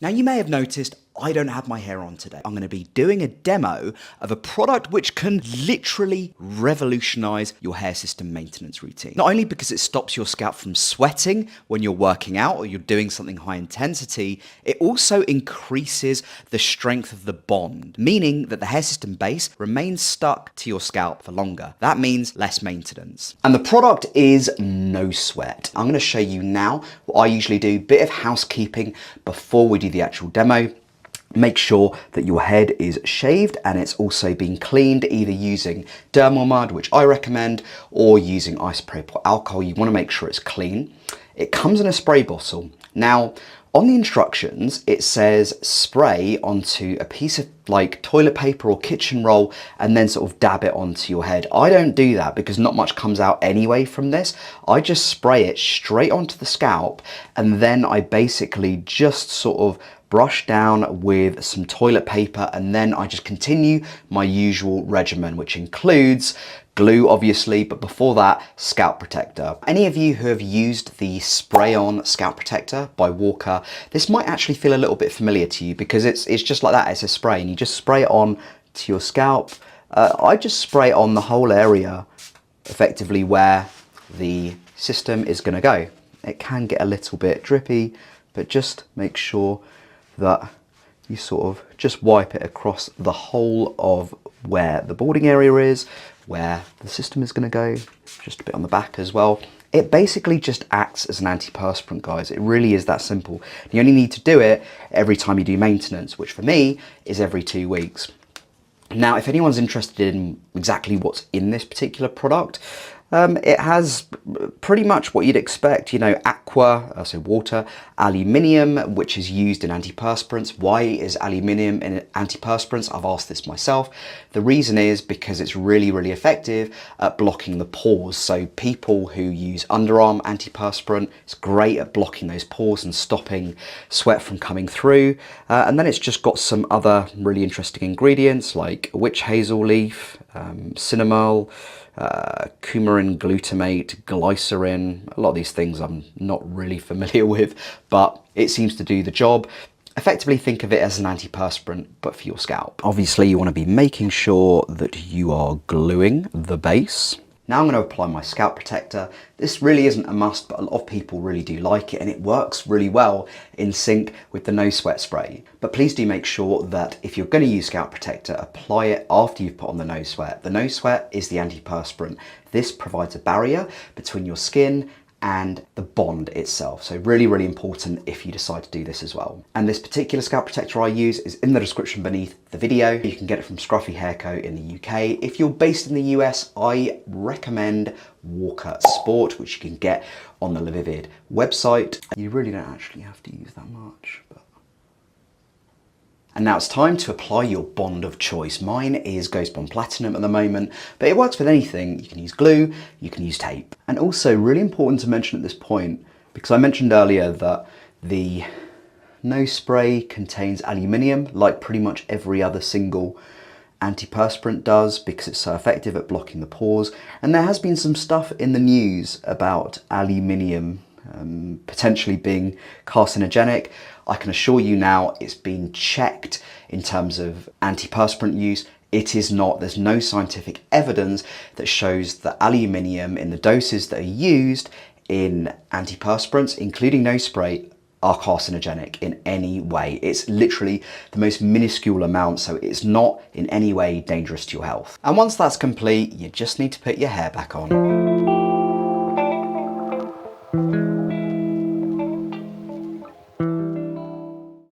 Now you may have noticed I don't have my hair on today. I'm going to be doing a demo of a product which can literally revolutionize your hair system maintenance routine. Not only because it stops your scalp from sweating when you're working out or you're doing something high intensity, it also increases the strength of the bond, meaning that the hair system base remains stuck to your scalp for longer. That means less maintenance. And the product is No Sweat. I'm going to show you now what I usually do, bit of housekeeping before we do the actual demo. Make sure that your head is shaved and it's also been cleaned, either using dermal mud, which I recommend, or using isopropyl alcohol. You want to make sure it's clean. It comes in a spray bottle. Now, on the instructions, it says spray onto a piece of like toilet paper or kitchen roll and then sort of dab it onto your head. I don't do that because not much comes out anyway from this. I just spray it straight onto the scalp and then I basically just sort of brush down with some toilet paper, and then I just continue my usual regimen, which includes glue obviously, but before that, scalp protector. Any of you who have used the spray-on scalp protector by Walker, this might actually feel a little bit familiar to you because it's just like that. It's a spray and you just spray it on to your scalp. I just spray it on the whole area effectively where the system is going to go. It can get a little bit drippy, but just make sure that you sort of just wipe it across the whole of where the balding area is, where the system is going to go, just a bit on the back as well. It basically just acts as an antiperspirant, guys. It really is that simple. You only need to do it every time you do maintenance, which for me is every 2 weeks. Now, if anyone's interested in exactly what's in this particular product, it has pretty much what you'd expect, you know, aqua, so water, aluminium, which is used in antiperspirants. Why is aluminium in antiperspirants? I've asked this myself. The reason is because it's really, really effective at blocking the pores. So people who use underarm antiperspirant, it's great at blocking those pores and stopping sweat from coming through. And then it's just got some other really interesting ingredients like witch hazel leaf, cinnamol, coumarin glutamate, glycerin. A lot of these things I'm not really familiar with, but it seems to do the job. Effectively think of it as an antiperspirant, but for your scalp. Obviously, you want to be making sure that you are gluing the base. Now I'm going to apply my scalp protector. This really isn't a must, but a lot of people really do like it and it works really well in sync with the No Sweat spray. But please do make sure that if you're going to use scalp protector, apply it after you've put on the No Sweat. The No Sweat is the antiperspirant. This provides a barrier between your skin and the bond itself. So really, really important if you decide to do this as well. And this particular scalp protector I use is in the description beneath the video. You can get it from Scruffy Hair Co in the UK. If you're based in the US, I recommend Walker Sport, which you can get on the Lavivid website. You really don't actually have to use that much, but... And now it's time to apply your bond of choice. Mine is Ghost Bond Platinum at the moment, but it works with anything. You can use glue, you can use tape. And also really important to mention at this point, because I mentioned earlier that the No Spray contains aluminium, like pretty much every other single antiperspirant does, because it's so effective at blocking the pores. And there has been some stuff in the news about aluminium potentially being carcinogenic. I can assure you now it's been checked in terms of antiperspirant use. It is not. There's no scientific evidence that shows that aluminium in the doses that are used in antiperspirants, including No Spray, are carcinogenic in any way. It's literally the most minuscule amount, so it's not in any way dangerous to your health. And once that's complete, you just need to put your hair back on.